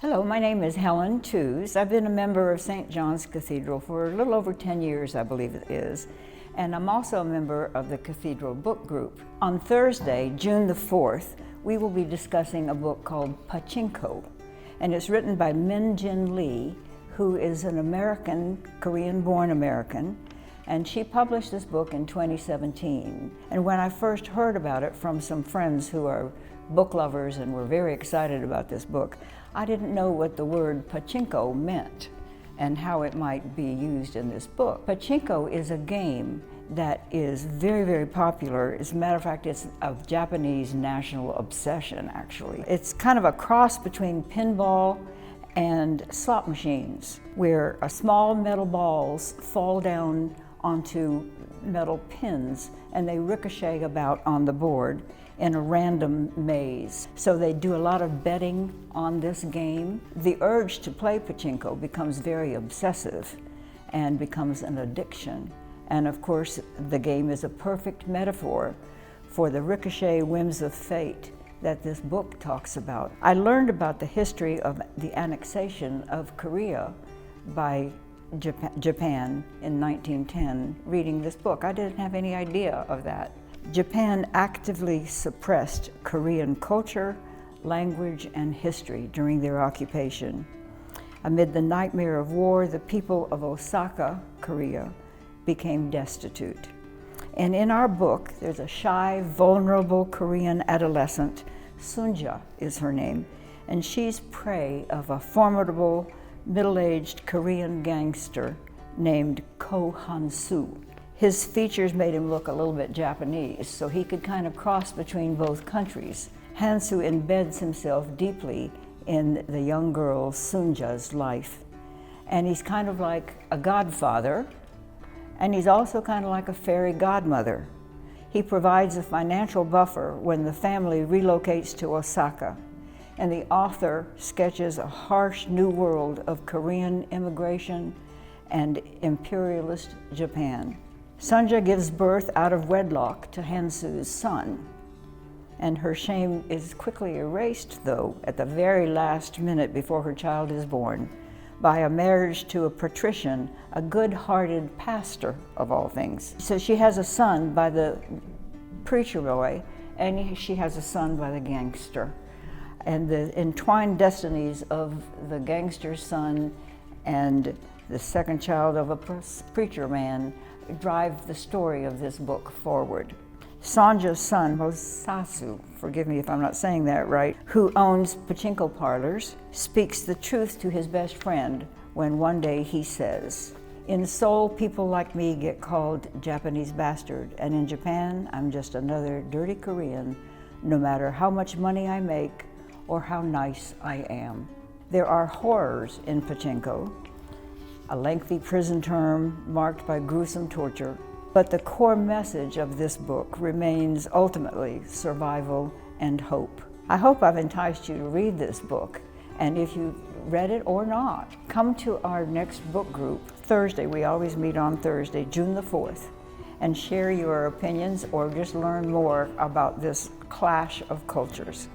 Hello, my name is Helen Tews. I've been a member of St. John's Cathedral for a little over 10 years, I believe it is. And I'm also a member of the Cathedral Book Group. On Thursday, June the 4th, we will be discussing a book called Pachinko. And it's written by Min Jin Lee, who is an American, Korean-born American. And she published this book in 2017. And when I first heard about it from some friends who are book lovers and were very excited about this book, I didn't know what the word Pachinko meant and how it might be used in this book. Pachinko is a game that is very, very popular. As a matter of fact, it's a Japanese national obsession, actually. It's kind of a cross between pinball and slot machines, where small metal balls fall down onto metal pins and they ricochet about on the board in a random maze. So they do a lot of betting on this game. The urge to play Pachinko becomes very obsessive and becomes an addiction. And of course, the game is a perfect metaphor for the ricochet whims of fate that this book talks about. I learned about the history of the annexation of Korea by Japan in 1910 reading this book. I didn't have any idea of that. Japan actively suppressed Korean culture, language, and history during their occupation. Amid the nightmare of war, the people of Osaka, Korea, became destitute. And in our book, there's a shy, vulnerable Korean adolescent. Sunja is her name, and she's prey of a formidable, middle-aged Korean gangster named Ko Han-soo. His features made him look a little bit Japanese, so he could kind of cross between both countries. Han-soo embeds himself deeply in the young girl Sunja's life. And he's kind of like a godfather, and he's also kind of like a fairy godmother. He provides a financial buffer when the family relocates to Osaka. And the author sketches a harsh new world of Korean immigration and imperialist Japan. Sunja gives birth out of wedlock to Han-soo's son, and her shame is quickly erased, though, at the very last minute before her child is born, by a marriage to a patrician, a good-hearted pastor of all things. So she has a son by the preacher boy, and she has a son by the gangster. And the entwined destinies of the gangster's son and the second child of a preacher man drive the story of this book forward. Sanja's son, Mosasu, forgive me if I'm not saying that right, who owns pachinko parlors, speaks the truth to his best friend when one day he says, "In Seoul, people like me get called Japanese bastard, and in Japan, I'm just another dirty Korean, no matter how much money I make or how nice I am." There are horrors in pachinko, a lengthy prison term marked by gruesome torture, but the core message of this book remains ultimately survival and hope. I hope I've enticed you to read this book, and if you've read it or not, come to our next book group Thursday. We always meet on Thursday, June the 4th, and share your opinions or just learn more about this clash of cultures.